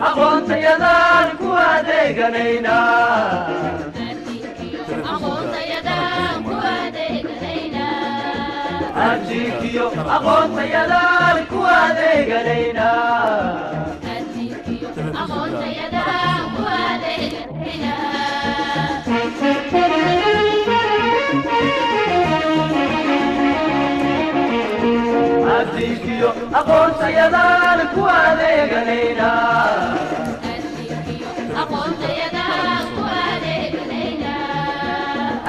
aqoontayadan ku adeeganayna adjiinkiyo aqoontayadan ku adeeganayna adjiinkiyo aqoontayadan ku adeeganayna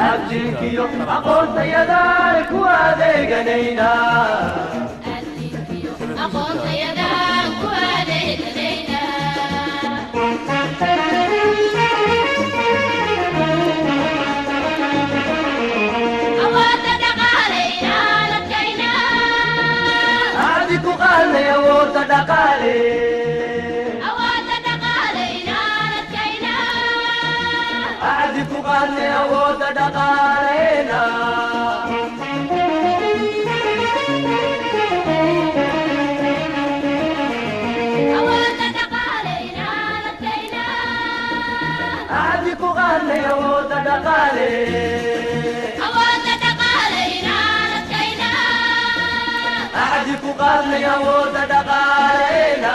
adjiinkiyo aqoontayadan ku adeeganayna adi ku qaadnay awoodda dhaqaale adi ku qaadnay awoodda dhaqaaleena adi ku qaadnay awoodda dhaqaale adi ku qaadnay awoodda dhaqaaleena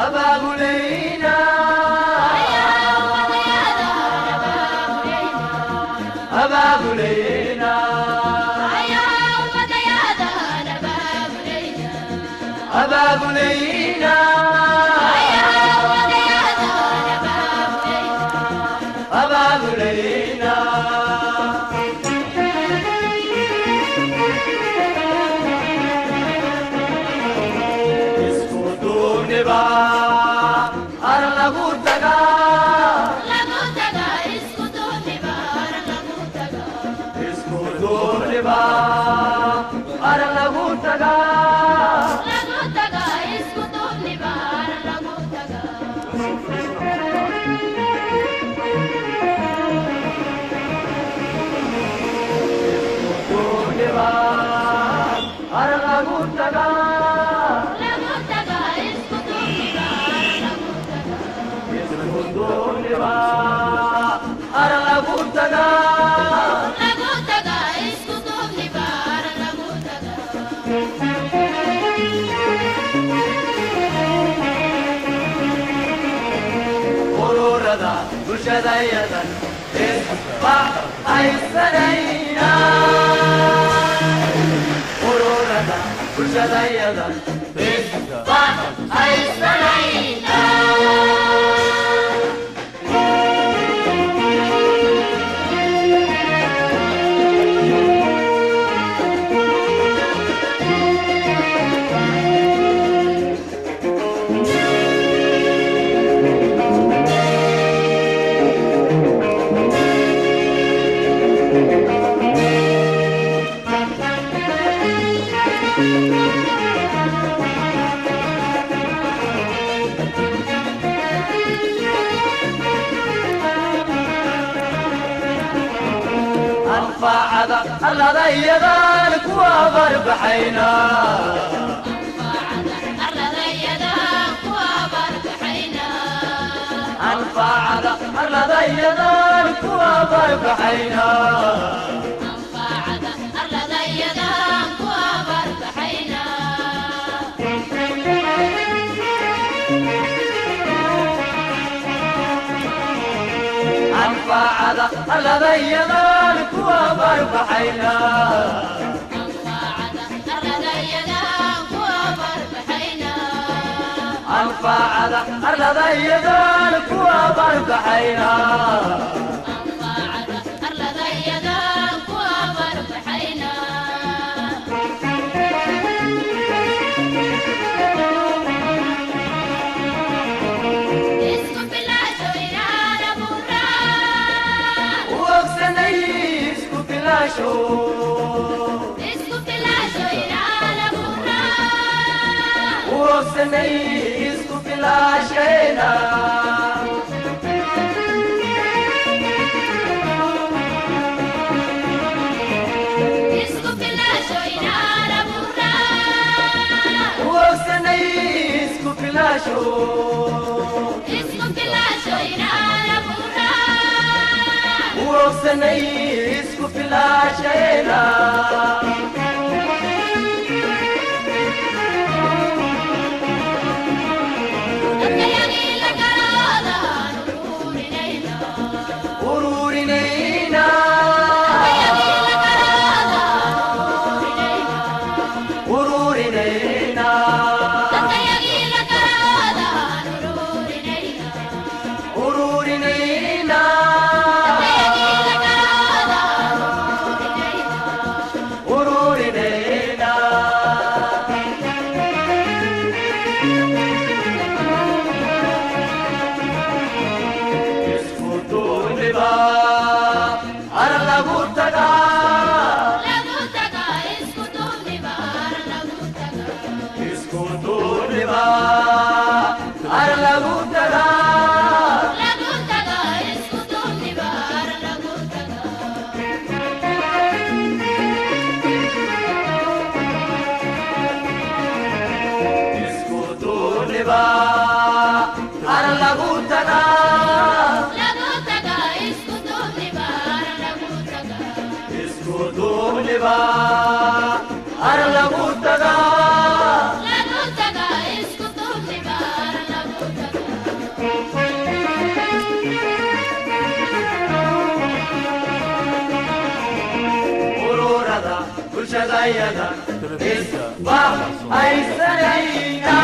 abaabulayna abaabulayna abaabulayna abaabulayna isku duubniba ar lagu tagaa isku duubniba ar lagu tagaa bulshadayadan isba haysanayna ururada bulshadayadan isba haysanayna anfacada alladayadaan ku abarbaxayna anfacada alladayadaan ku abarbaxayna anfacada alladayadaan ku abarbaxayna anfacada alladayadaan ku abarbaxayna filaasho urursanay isku filaashayna urursanay isku filaasho urursanay isku filaashayna ururinayna ururinayna ururinayna ururinayna isku duuniba ar lagu tagaa isku duuniba ar lagu tagaa isku duuniba ar lagu tagaa isku duuniba ar lagu tagaa ururada bulshadayada isbahaysanayna